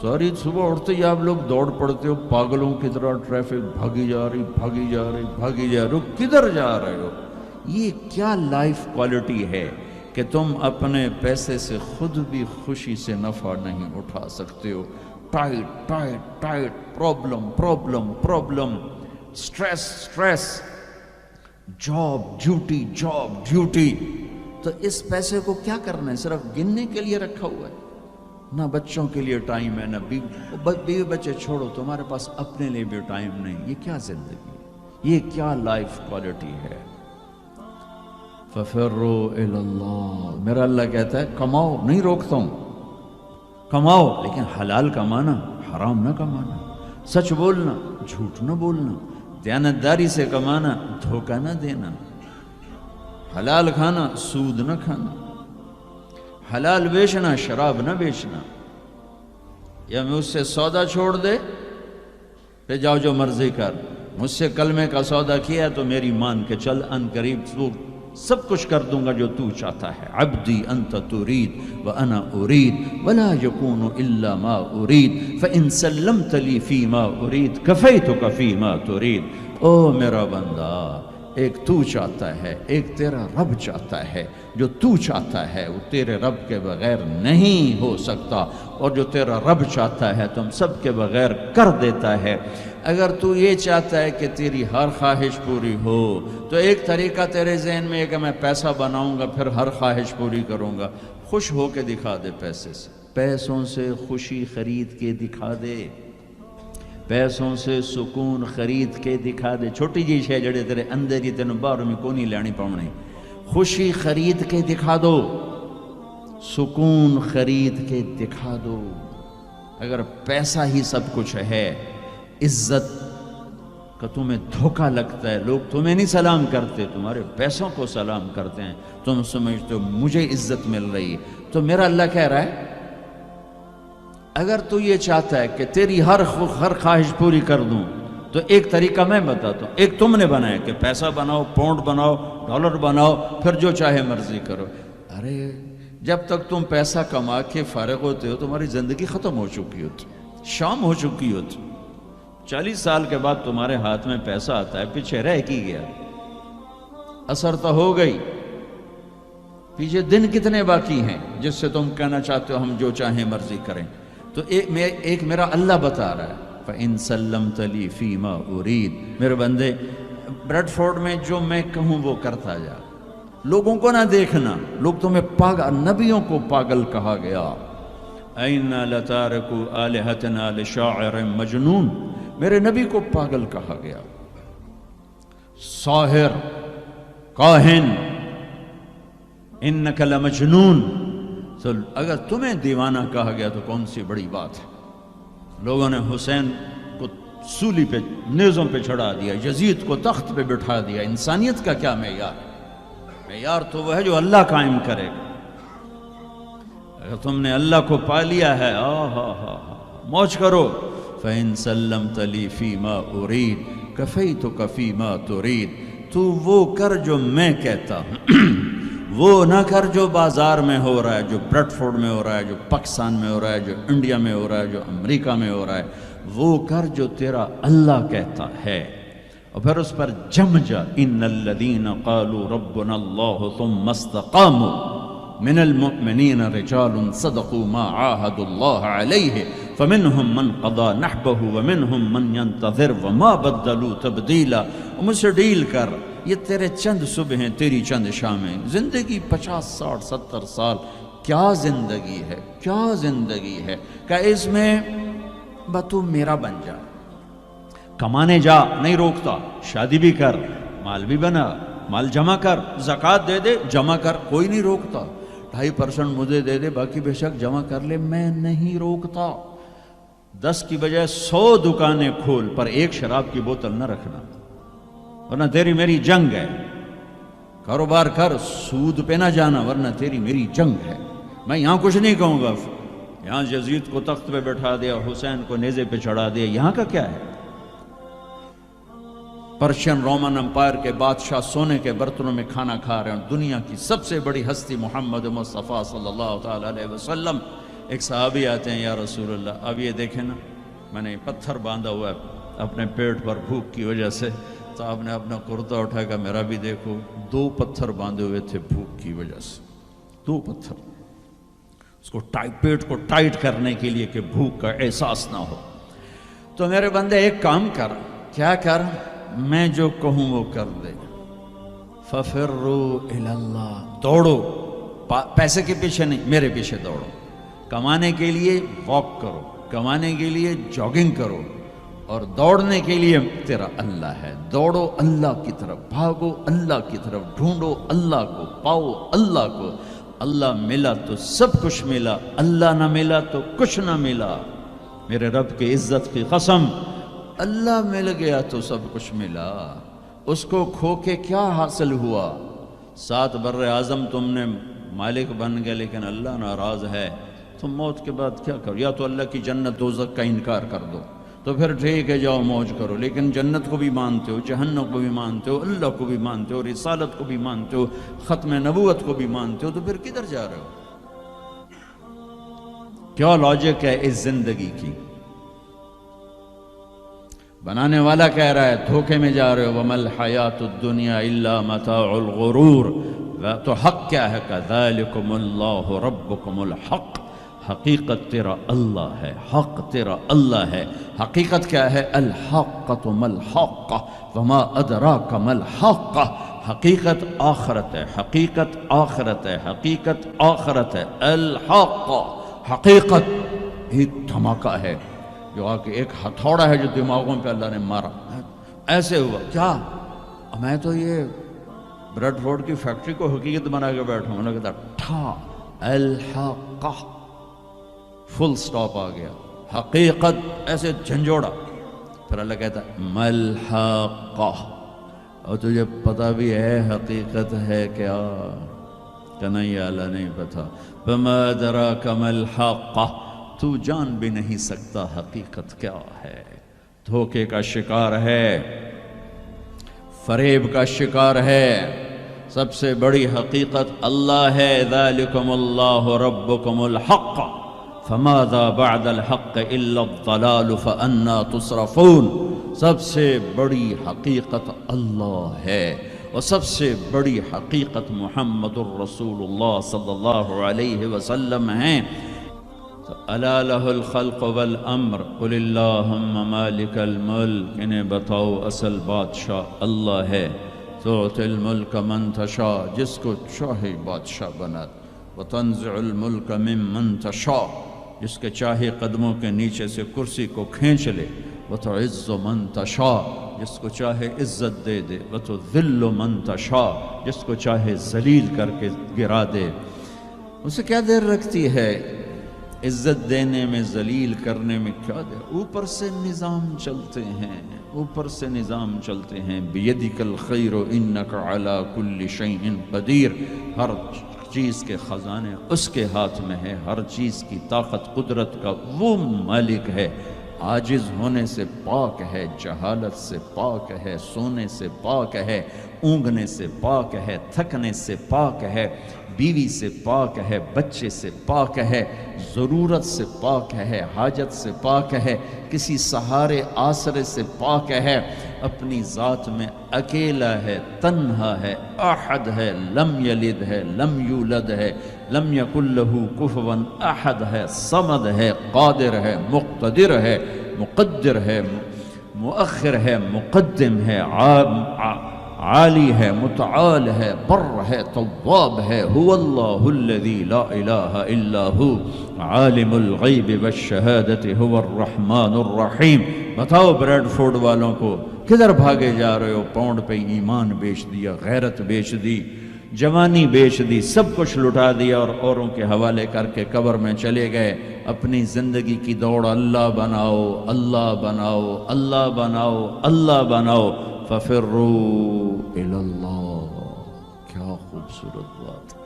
ساری صبح اٹھتے ہی آپ لوگ دوڑ پڑتے ہو پاگلوں کی طرح، ٹریفک بھاگی جا رہی بھاگی جا رہی بھاگی جا رہی ہو، کدھر جا رہے ہو؟ یہ کیا لائف کوالٹی ہے کہ تم اپنے پیسے سے خود بھی خوشی سے نفع نہیں اٹھا سکتے ہو؟ Tight tight tight, problem problem problem, stress stress, job duty job duty. تو اس پیسے کو کیا کرنا ہے؟ صرف گننے کے لیے رکھا ہوا ہے؟ نہ بچوں کے لیے ٹائم ہے، نہ بیوی بچے چھوڑو، تمہارے پاس اپنے لیے بھی ٹائم نہیں۔ یہ کیا زندگی، یہ کیا لائف کوالٹی ہے؟ فَفِرُّوا إِلَى اللَّهِ، میرا اللہ کہتا ہے کماؤ، نہیں روکتا ہوں، کماؤ لیکن حلال کمانا، حرام نہ کمانا، سچ بولنا، جھوٹ نہ بولنا، دیانتداری سے کمانا، دھوکہ نہ دینا، حلال کھانا، سود نہ کھانا، حلال بیچنا، شراب نہ بیچنا۔ یا مجھ سے سودا چھوڑ دے پہ جاؤ جو مرضی کر، مجھ سے کلمے کا سودا کیا تو میری مان کے چل، ان قریب تو سب کچھ کر دوں گا جو تو چاہتا ہے۔ عبدی انت ترید وانا ارید ولا یکون الا ما ارید فان سلمت لی فی ما ارید کفیتک فی ما ترید۔ او میرا بندہ، ایک تو چاہتا ہے، ایک تیرا رب چاہتا ہے۔ جو تو چاہتا ہے وہ تیرے رب کے بغیر نہیں ہو سکتا، اور جو تیرا رب چاہتا ہے تم سب کے بغیر کر دیتا ہے۔ اگر تو یہ چاہتا ہے کہ تیری ہر خواہش پوری ہو تو ایک طریقہ تیرے ذہن میں ہے کہ میں پیسہ بناؤں گا پھر ہر خواہش پوری کروں گا۔ خوش ہو کے دکھا دے، پیسے سے، پیسوں سے خوشی خرید کے دکھا دے، پیسوں سے سکون خرید کے دکھا دے۔ چھوٹی جی شے جڑے تیرے اندر ہی تینوں باہر میں کونی لینی پاؤنی، خوشی خرید کے دکھا دو، سکون خرید کے دکھا دو۔ اگر پیسہ ہی سب کچھ ہے، عزت کا تمہیں دھوکہ لگتا ہے، لوگ تمہیں نہیں سلام کرتے، تمہارے پیسوں کو سلام کرتے ہیں، تم سمجھتے ہو مجھے عزت مل رہی ہے، تو میرا اللہ کہہ رہا ہے اگر تو یہ چاہتا ہے کہ تیری ہر خواہش پوری کر دوں تو ایک طریقہ میں بتاتا ہوں۔ ایک تم نے بنایا کہ پیسہ بناؤ، پاؤنڈ بناؤ، ڈالر بناؤ، پھر جو چاہے مرضی کرو۔ ارے جب تک تم پیسہ کما کے فارغ ہوتے ہو تمہاری زندگی ختم ہو چکی ہوتی، شام ہو چکی ہوتی۔ 40 سال کے بعد تمہارے ہاتھ میں پیسہ آتا ہے، پیچھے رہ کی گیا، اثر تو ہو گئی، پیچھے دن کتنے باقی ہیں جس سے تم کہنا چاہتے ہو ہم جو چاہیں مرضی کریں۔ تو ایک میرا اللہ بتا رہا ہے فَإِن سَلَّمْتَ لِي فِي مَا أُرِيد، میرے بندے بریڈ فورڈ میں جو میں کہوں وہ کرتا جا، لوگوں کو نہ دیکھنا، لوگ تمہیں پاگل، نبیوں کو پاگل کہا گیا۔ اَإِنَّا لَتَارِكُوا آلِهَتَنَا لِشَاعِرٍ مَجْنُونٍ، میرے نبی کو پاگل کہا گیا، ساحر، کاہن، اِنَّكَ لَمَجْنُونَ۔ تو اگر تمہیں دیوانہ کہا گیا تو کون سی بڑی بات ہے۔ لوگوں نے حسین کو سولی پہ، نیزوں پہ چڑھا دیا، یزید کو تخت پہ بٹھا دیا۔ انسانیت کا کیا معیار ہے؟ معیار تو وہ ہے جو اللہ قائم کرے گا۔ اگر تم نے اللہ کو پا لیا ہے، موج کرو۔ فَإِن سَلَّمْتَ لِي فِي مَا أُرِيد كَفَيْتُكَ فِي مَا تُرِيد، تو وہ کر جو میں کہتا ہوں، وہ نہ کر جو بازار میں ہو رہا ہے، جو بریڈ فورڈ میں ہو رہا ہے، جو پاکستان میں ہو رہا ہے، جو انڈیا میں ہو رہا ہے، جو امریکہ میں ہو رہا ہے، وہ کر جو تیرا اللہ کہتا ہے، اور پھر اس پر جم جا۔ ان الذین قالوا ربنا اللہ ثم استقاموا من المؤمنین رجال صدقوا ما عاہدوا اللہ علیہ فمنہم من قضى نحبہ ومنہم من ينتظر وما بدلوا تبدیلا۔ مجھ سے ڈیل کر، یہ تیرے چند صبح ہیں، تیری چند شامیں، زندگی 50 60 70 سال، کیا زندگی ہے، کیا زندگی ہے کہ اس میں تو میرا بن جا، کمانے جا، نہیں روکتا، شادی بھی کر، مال بھی بنا، مال جمع کر، زکوٰۃ دے دے، جمع کر، کوئی نہیں روکتا، 2.5% مجھے دے دے، باقی بے شک جمع کر لے، میں نہیں روکتا۔ 10 کی بجائے 100 دکانیں کھول، پر ایک شراب کی بوتل نہ رکھنا، ورنہ تیری میری جنگ ہے۔ کاروبار کر، سود پہ نہ جانا، ورنہ تیری میری جنگ ہے۔ میں یہاں کچھ نہیں کہوں گا، یہاں یزید کو تخت پہ بٹھا دیا، حسین کو نیزے پہ چڑھا دیا، یہاں کا کیا ہے؟ پرشین رومن امپائر کے بادشاہ سونے کے برتنوں میں کھانا کھا رہے ہیں، دنیا کی سب سے بڑی ہستی محمد مصطفیٰ صلی اللہ تعالیٰ علیہ وسلم ایک صحابی آتے ہیں، یا رسول اللہ اب یہ دیکھیں نا میں نے پتھر باندھا ہوا ہے اپنے پیٹ پر بھوک کی وجہ سے، تو آپ نے اپنا کرتا اٹھا کر میرا بھی دیکھو، 2 پتھر باندھے ہوئے تھے بھوک کی وجہ سے، 2 پتھر اس کو پیٹ کو ٹائٹ کرنے کے لیے کہ بھوک کا احساس نہ ہو۔ تو میرے بندے ایک کام کر، کیا کر؟ میں جو کہوں وہ کر دے، فَفِرُّوا إِلَى اللَّهِ، دوڑو، پیسے کے پیچھے نہیں، میرے پیچھے دوڑو، کمانے کے لیے واک کرو، کمانے کے لیے جاگنگ کرو، اور دوڑنے کے لیے تیرا اللہ ہے، دوڑو اللہ کی طرف، بھاگو اللہ کی طرف، ڈھونڈو اللہ کو، پاؤ اللہ کو۔ اللہ ملا تو سب کچھ ملا، اللہ نہ ملا تو کچھ نہ ملا۔ میرے رب کی عزت کی قسم، اللہ مل گیا تو سب کچھ ملا، اس کو کھو کے کیا حاصل ہوا؟ 7 بر اعظم تم نے مالک بن گئے لیکن اللہ ناراض ہے، تم موت کے بعد کیا کرو؟ یا تو اللہ کی جنت دوزخ کا انکار کر دو تو پھر ٹھیک ہے جاؤ موج کرو، لیکن جنت کو بھی مانتے ہو، جہنم کو بھی مانتے ہو، اللہ کو بھی مانتے ہو، رسالت کو بھی مانتے ہو، ختم نبوت کو بھی مانتے ہو، تو پھر کدھر جا رہے ہو؟ کیا لاجک ہے اس زندگی کی؟ بنانے والا کہہ رہا ہے دھوکے میں جا رہے ہو، وَمَا الْحَيَاةُ الدُّنْيَا إِلَّا مَتَاعُ الْغُرُورِ، تو حق کیا ہے؟ كَذَلِكُمُ اللَّهُ رَبُّكُمُ الْحَقِّ، حقیقت تیرا اللہ ہے، حق تیرا اللہ ہے۔ حقیقت کیا ہے؟ الحقۃ ما الحق وما ادراک ما الحق، حقیقت آخرت ہے، حقیقت آخرت ہے، حقیقت آخرت ہے۔ الحق حقیقت ایک دھماکہ ہے جو آ کے ایک ہتھوڑا ہے جو دماغوں پہ اللہ نے مارا، ایسے ہوا کیا؟ میں تو یہ بریڈ فورڈ کی فیکٹری کو حقیقت بنا کے بیٹھوں، انہوں نے کہا ٹھا الحق، فل سٹاپ آ گیا، حقیقت ایسے جھنجھوڑا۔ پھر اللہ کہتا ہے ملحقہ، اور تجھے پتہ بھی ہے حقیقت ہے کیا؟ کہ نہیں اللہ نہیں پتہ، فما ادراک ملحقہ، تو جان بھی نہیں سکتا حقیقت کیا ہے۔ دھوکے کا شکار ہے، فریب کا شکار ہے، سب سے بڑی حقیقت اللہ ہے۔ ذالکم اللہ ربکم الحق فماذا بعد الحق الا الضلال فانا تصرفون، سب سے بڑی حقیقت اللہ ہے، اور سب سے بڑی حقیقت محمد الرسول اللہ صلی اللہ علیہ وسلم ہیں۔ الا لہ الخلق والامر قل اللہم مالک الملک، انہیں بتاؤ اصل بادشاہ اللہ ہے، تعطی الملک من تشاء، جس کو چاہے بادشاہ بنا، وتنزع الملک ممن تشاء، جس کے چاہے قدموں کے نیچے سے کرسی کو کھینچ لے، وتعز من تشاء، جس کو چاہے عزت دے دے، وتذل من تشاء، جس کو چاہے ذلیل کر کے گرا دے۔ اسے کیا دیر رکھتی ہے عزت دینے میں، ذلیل کرنے میں، کیا دیر؟ اوپر سے نظام چلتے ہیں، اوپر سے نظام چلتے ہیں۔ بیدک الخیر انک علی کل شیء قدیر، ہر چیز کے خزانے اس کے ہاتھ میں ہے، ہر چیز کی طاقت قدرت کا وہ مالک ہے۔ عاجز ہونے سے پاک ہے، جہالت سے پاک ہے، سونے سے پاک ہے، اونگنے سے پاک ہے، تھکنے سے پاک ہے، بیوی سے پاک ہے، بچے سے پاک ہے، ضرورت سے پاک ہے، حاجت سے پاک ہے، کسی سہارے آسرے سے پاک ہے، اپنی ذات میں اکیلا ہے، تنہا ہے، احد ہے، لم یلد ہے، لم یولد ہے، لم یکن لہ کفوا احد ہے، صمد ہے، قادر ہے، مقتدر ہے، مقدر ہے، مؤخر ہے، مقدم ہے، عالی ہے، متعال ہے، بر ہے، تواب ہے، هو اللہ الذی لا الہ الا ہو عالم الغیب والشہادت هو الرحمن الرحیم۔ بتاؤ بریڈ فورڈ والوں کو کدھر بھاگے جا رہے ہو؟ پاؤنڈ پہ ایمان بیچ دیا، غیرت بیچ دی، جوانی بیچ دی، سب کچھ لٹا دیا اور اوروں کے حوالے کر کے قبر میں چلے گئے۔ اپنی زندگی کی دوڑ اللہ بناؤ، اللہ بناؤ، اللہ بناؤ، اللہ بناؤ، ففروا الی اللہ۔ کیا خوبصورت بات ہے۔